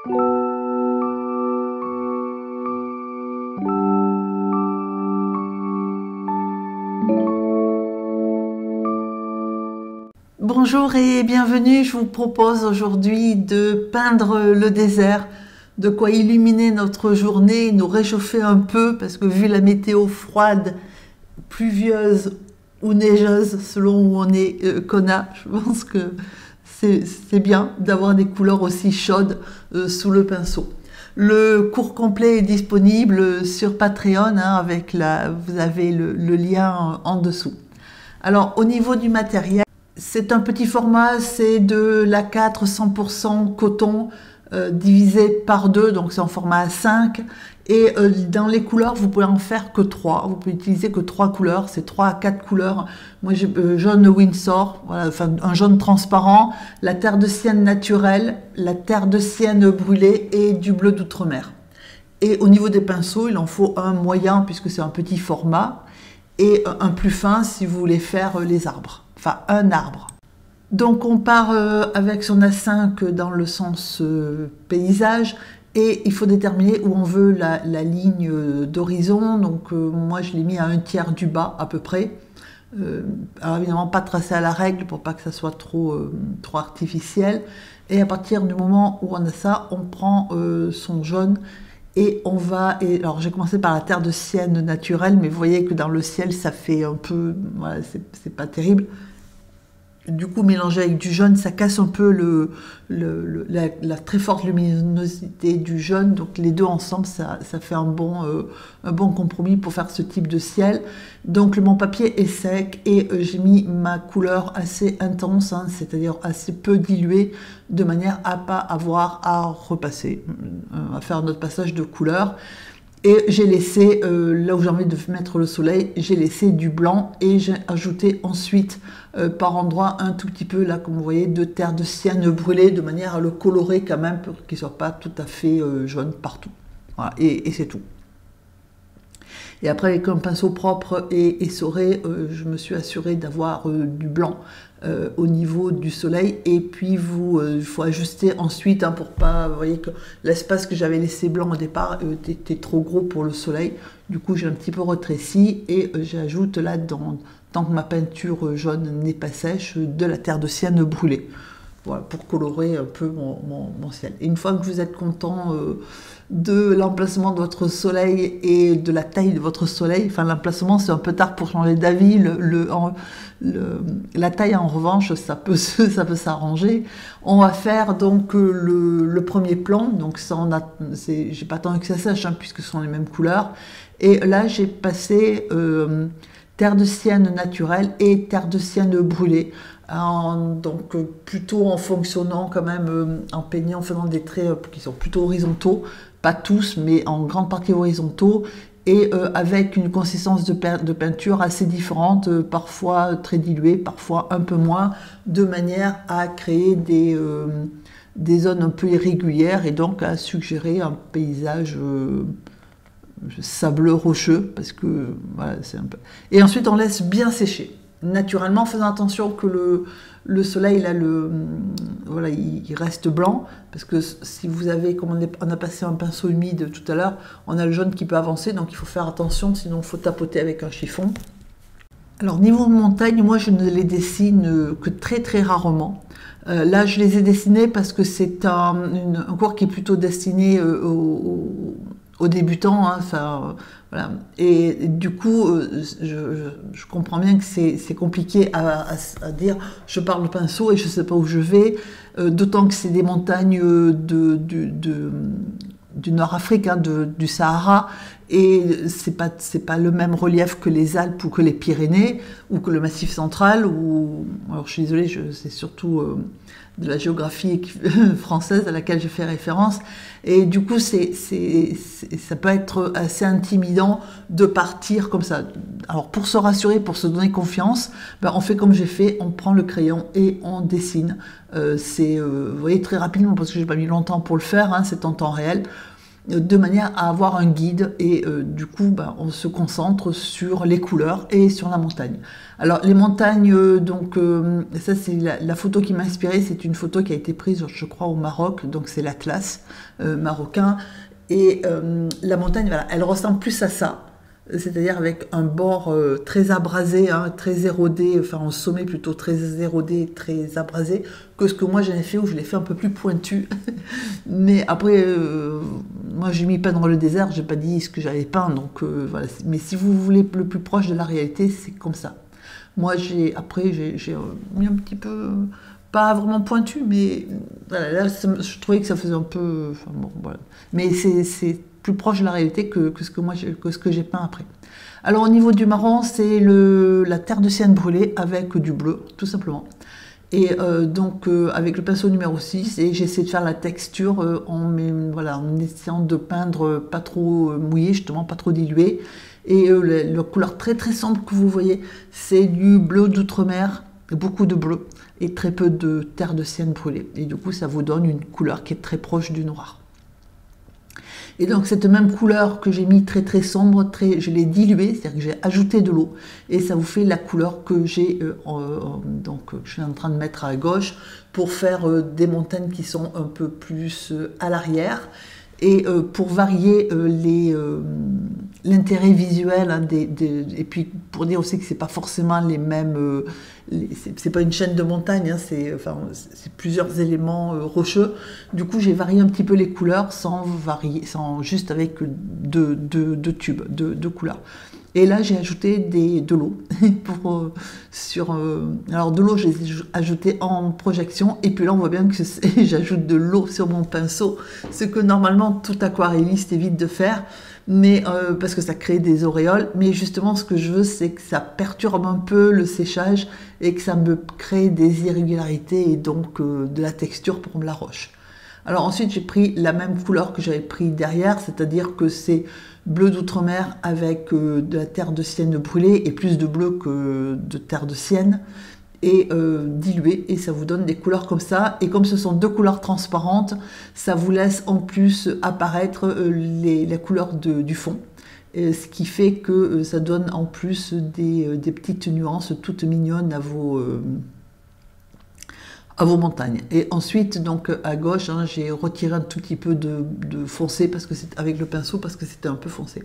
Bonjour et bienvenue, je vous propose aujourd'hui de peindre le désert, de quoi illuminer notre journée, nous réchauffer un peu parce que vu la météo froide, pluvieuse ou neigeuse selon où on est Kona, je pense que c'est bien d'avoir des couleurs aussi chaudes sous le pinceau. Le cours complet est disponible sur Patreon, vous avez le lien en dessous. Alors au niveau du matériel, c'est un petit format, c'est de l'A4 100% coton divisé par 2, donc c'est en format A5. Et dans les couleurs, vous pouvez en faire que 3. Vous pouvez utiliser que 3 couleurs, c'est 3 à 4 couleurs. Moi j'ai jaune Windsor, voilà, enfin, un jaune transparent, la terre de sienne naturelle, la terre de sienne brûlée et du bleu d'outre-mer. Et au niveau des pinceaux, il en faut un moyen puisque c'est un petit format et un plus fin si vous voulez faire les arbres. Enfin, un arbre. Donc on part avec son A5 dans le sens paysage et il faut déterminer où on veut la ligne d'horizon. Donc moi je l'ai mis à 1/3 du bas à peu près. Alors évidemment pas tracé à la règle pour pas que ça soit trop artificiel. Et à partir du moment où on a ça, on prend son jaune et on va, alors j'ai commencé par la terre de sienne naturelle, mais vous voyez que dans le ciel ça fait un peu, voilà, c'est pas terrible. Du coup, mélangé avec du jaune, ça casse un peu la très forte luminosité du jaune. Donc les deux ensemble, ça fait un bon compromis pour faire ce type de ciel. Donc mon papier est sec et j'ai mis ma couleur assez intense, hein, c'est-à-dire assez peu diluée, de manière à pas avoir à repasser, à faire notre passage de couleur. Et j'ai laissé, là où j'ai envie de mettre le soleil, j'ai laissé du blanc et j'ai ajouté ensuite par endroit un tout petit peu, là comme vous voyez, de terre de sienne brûlée, de manière à le colorer quand même pour qu'il ne soit pas tout à fait jaune partout. Voilà, et c'est tout. Et après, avec un pinceau propre et essoré, je me suis assurée d'avoir du blanc au niveau du soleil. Et puis, il faut ajuster ensuite, hein, pour pas... Vous voyez que l'espace que j'avais laissé blanc au départ était trop gros pour le soleil. Du coup, j'ai un petit peu rétréci et j'ajoute là, tant que ma peinture jaune n'est pas sèche, de la terre de sienne brûlée. Voilà, pour colorer un peu mon ciel. Et une fois que vous êtes content de l'emplacement de votre soleil et de la taille de votre soleil, enfin l'emplacement c'est un peu tard pour changer d'avis, la taille en revanche ça peut s'arranger. On va faire donc le premier plan, donc ça j'ai pas attendu que ça sèche, hein, puisque ce sont les mêmes couleurs. Et là j'ai passé terre de sienne naturelle et terre de sienne brûlée. Donc plutôt en fonctionnant quand même, en peignant, en faisant des traits qui sont plutôt horizontaux, pas tous, mais en grande partie horizontaux, et avec une consistance de peinture assez différente, parfois très diluée, parfois un peu moins, de manière à créer des zones un peu irrégulières et donc à suggérer un paysage sableux rocheux, parce que voilà, c'est un peu... Et ensuite on laisse bien sécher. Naturellement, en faisant attention que le soleil, là, voilà, il reste blanc, parce que si vous avez, comme on a passé un pinceau humide tout à l'heure, on a le jaune qui peut avancer, donc il faut faire attention, sinon il faut tapoter avec un chiffon. Alors niveau montagne, moi je ne les dessine que très très rarement. Là je les ai dessinés parce que c'est un cours qui est plutôt destiné aux débutants, hein, enfin, voilà. Et du coup, je comprends bien que c'est compliqué à dire. Je parle de pinceau et je ne sais pas où je vais, d'autant que c'est des montagnes du Nord-Afrique, hein, du Sahara, et c'est pas le même relief que les Alpes ou que les Pyrénées ou que le Massif central. Alors je suis désolée, c'est surtout de la géographie française à laquelle je fais référence, et du coup ça peut être assez intimidant de partir comme ça. Alors pour se rassurer, pour se donner confiance, on fait comme j'ai fait, on prend le crayon et on dessine. Vous voyez, très rapidement, parce que j'ai pas mis longtemps pour le faire, hein, c'est en temps réel. de manière à avoir un guide et du coup ben, on se concentre sur les couleurs et sur la montagne. Alors les montagnes, ça c'est la photo qui m'a inspirée, c'est une photo qui a été prise je crois au Maroc, donc c'est l'Atlas marocain, et la montagne voilà, elle ressemble plus à ça, c'est-à-dire avec un bord très abrasé, hein, très érodé, enfin un sommet plutôt très érodé, très abrasé, que ce que moi j'en ai fait où je l'ai fait un peu plus pointu. Mais après, moi j'ai mis peindre le désert, j'ai pas dit ce que j'avais peint, donc voilà. Mais si vous voulez le plus proche de la réalité, c'est comme ça. Moi j'ai mis un petit peu, pas vraiment pointu, mais voilà, là je trouvais que ça faisait un peu, enfin, bon, voilà. Mais c'est plus proche de la réalité que ce que j'ai peint après. Alors au niveau du marron, c'est la terre de sienne brûlée avec du bleu, tout simplement. Et avec le pinceau numéro 6, et j'essaie de faire la texture en essayant de peindre pas trop mouillé, justement pas trop dilué. Et la couleur très très sombre que vous voyez, c'est du bleu d'outre-mer, beaucoup de bleu, et très peu de terre de sienne brûlée. Et du coup, ça vous donne une couleur qui est très proche du noir. Et donc cette même couleur que j'ai mis très très sombre, je l'ai diluée, c'est-à-dire que j'ai ajouté de l'eau, et ça vous fait la couleur que j'ai je suis en train de mettre à gauche pour faire des montagnes qui sont un peu plus à l'arrière. Et pour varier l'intérêt visuel, hein, et puis pour dire aussi que c'est pas forcément les mêmes, c'est pas une chaîne de montagne, hein, c'est plusieurs éléments rocheux. Du coup, j'ai varié un petit peu les couleurs sans juste avec deux tubes, deux couleurs. Et là, j'ai ajouté de l'eau. Alors, de l'eau, j'ai ajouté en projection. Et puis là, on voit bien que j'ajoute de l'eau sur mon pinceau. Ce que normalement, tout aquarelliste évite de faire. Mais, parce que ça crée des auréoles. Mais justement, ce que je veux, c'est que ça perturbe un peu le séchage et que ça me crée des irrégularités et donc de la texture pour la roche. Alors ensuite, j'ai pris la même couleur que j'avais pris derrière, c'est-à-dire que c'est bleu d'outre-mer avec de la terre de sienne brûlée et plus de bleu que de terre de sienne, et dilué, et ça vous donne des couleurs comme ça. Et comme ce sont deux couleurs transparentes, ça vous laisse en plus apparaître la couleur du fond. Ce qui fait que ça donne en plus des petites nuances toutes mignonnes à vos montagnes. Et ensuite, donc à gauche, hein, j'ai retiré un tout petit peu de foncé parce que avec le pinceau parce que c'était un peu foncé.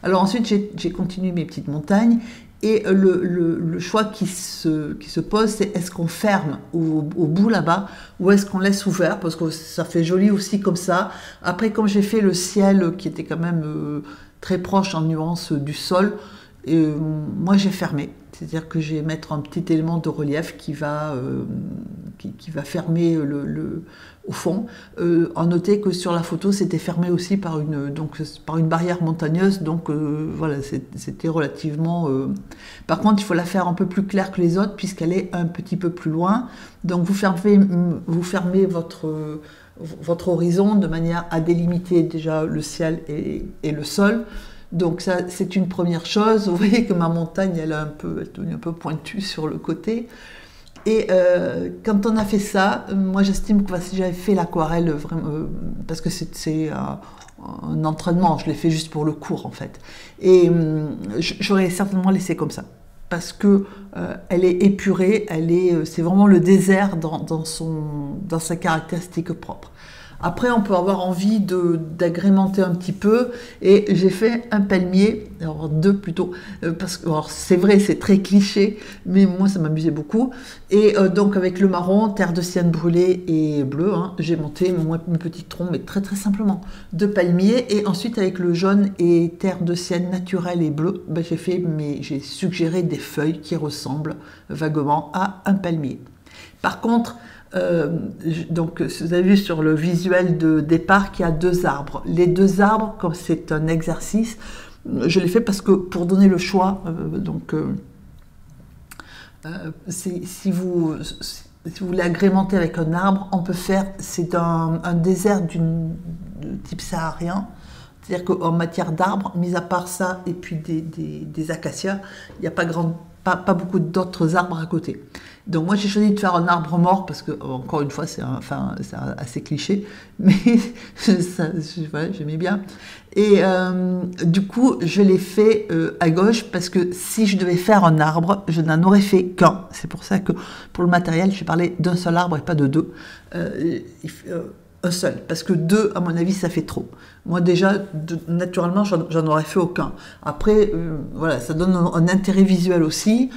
Alors ensuite, j'ai continué mes petites montagnes, et le choix qui se pose, c'est est-ce qu'on ferme au bout là-bas ou est-ce qu'on laisse ouvert, parce que ça fait joli aussi comme ça. Après, comme j'ai fait le ciel qui était quand même très proche en nuance du sol, moi j'ai fermé. C'est-à-dire que je vais mettre un petit élément de relief qui va fermer au fond. À noter que sur la photo, c'était fermé aussi par une barrière montagneuse. Donc voilà, c'était relativement... Par contre, il faut la faire un peu plus claire que les autres puisqu'elle est un petit peu plus loin. Donc vous fermez votre horizon de manière à délimiter déjà le ciel et le sol. Donc ça, c'est une première chose. Vous voyez que ma montagne, elle est un peu pointue sur le côté. Et quand on a fait ça, moi j'estime que si j'avais fait l'aquarelle, parce que c'est un entraînement, je l'ai fait juste pour le cours en fait. Et j'aurais certainement laissé comme ça. Parce que elle est épurée, c'est vraiment le désert dans sa caractéristique propre. Après, on peut avoir envie d'agrémenter un petit peu, et j'ai fait un palmier, alors deux plutôt, parce que c'est vrai, c'est très cliché, mais moi ça m'amusait beaucoup. Et donc avec le marron, terre de sienne brûlée et bleu, hein, j'ai monté mes petits troncs, mais très très simplement, de palmier. Et ensuite avec le jaune et terre de sienne naturelle et bleu, ben, j'ai suggéré des feuilles qui ressemblent vaguement à un palmier. Par contre, donc vous avez vu sur le visuel de départ qu'il y a deux arbres. Les deux arbres, comme c'est un exercice, je l'ai fait parce que pour donner le choix, si vous voulez agrémenter avec un arbre, on peut faire, c'est un désert de type saharien, C'est-à-dire qu'en matière d'arbres, mis à part ça et puis des acacias, il n'y a pas beaucoup d'autres arbres à côté. Donc moi j'ai choisi de faire un arbre mort parce que, encore une fois, c'est assez cliché, mais voilà, j'aimais bien. Et du coup, je l'ai fait à gauche parce que si je devais faire un arbre, je n'en aurais fait qu'un. C'est pour ça que pour le matériel, j'ai parlé d'un seul arbre et pas de deux. Un seul, parce que deux, à mon avis, ça fait trop. Moi déjà, naturellement, j'en aurais fait aucun. Après, voilà, ça donne un intérêt visuel aussi.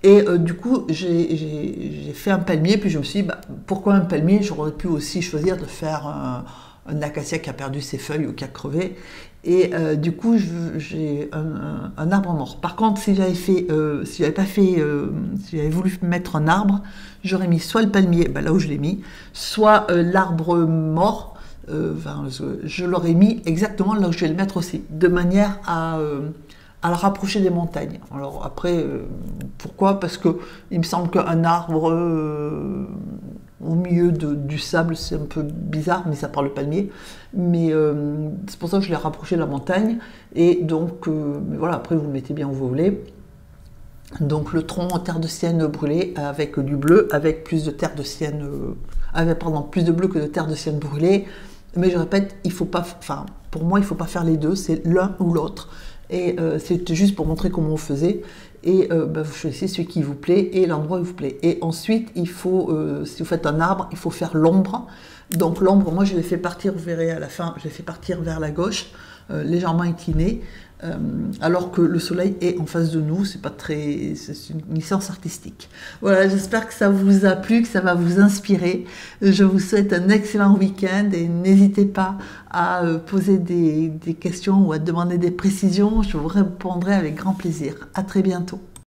Et du coup, j'ai fait un palmier, puis je me suis dit, bah, pourquoi un palmier? J'aurais pu aussi choisir de faire un acacia qui a perdu ses feuilles ou qui a crevé. Et du coup, j'ai un arbre mort. Par contre, si j'avais voulu mettre un arbre, j'aurais mis soit le palmier, ben là où je l'ai mis, soit l'arbre mort. Je l'aurais mis exactement là où je vais le mettre aussi, de manière à le rapprocher des montagnes. Alors après, pourquoi? Parce que il me semble qu'un arbre au milieu du sable, c'est un peu bizarre, mais ça par le palmier. Mais c'est pour ça que je l'ai rapproché de la montagne. Et donc, voilà, après vous le mettez bien où vous voulez. Donc le tronc en terre de sienne brûlée avec du bleu, avec plus de terre de sienne, plus de bleu que de terre de sienne brûlée. Mais je répète, il faut pas, enfin, pour moi, il ne faut pas faire les deux, c'est l'un ou l'autre. Et c'est juste pour montrer comment on faisait. Et vous choisissez celui qui vous plaît et l'endroit où il vous plaît. Et ensuite, il faut, si vous faites un arbre, il faut faire l'ombre. Donc l'ombre, moi je l'ai fait partir, vous verrez à la fin, je l'ai fait partir vers la gauche, légèrement incliné, alors que le soleil est en face de nous. C'est une licence artistique. Voilà, j'espère que ça vous a plu, que ça va vous inspirer. Je vous souhaite un excellent week-end et n'hésitez pas à poser des questions ou à demander des précisions. Je vous répondrai avec grand plaisir. À très bientôt.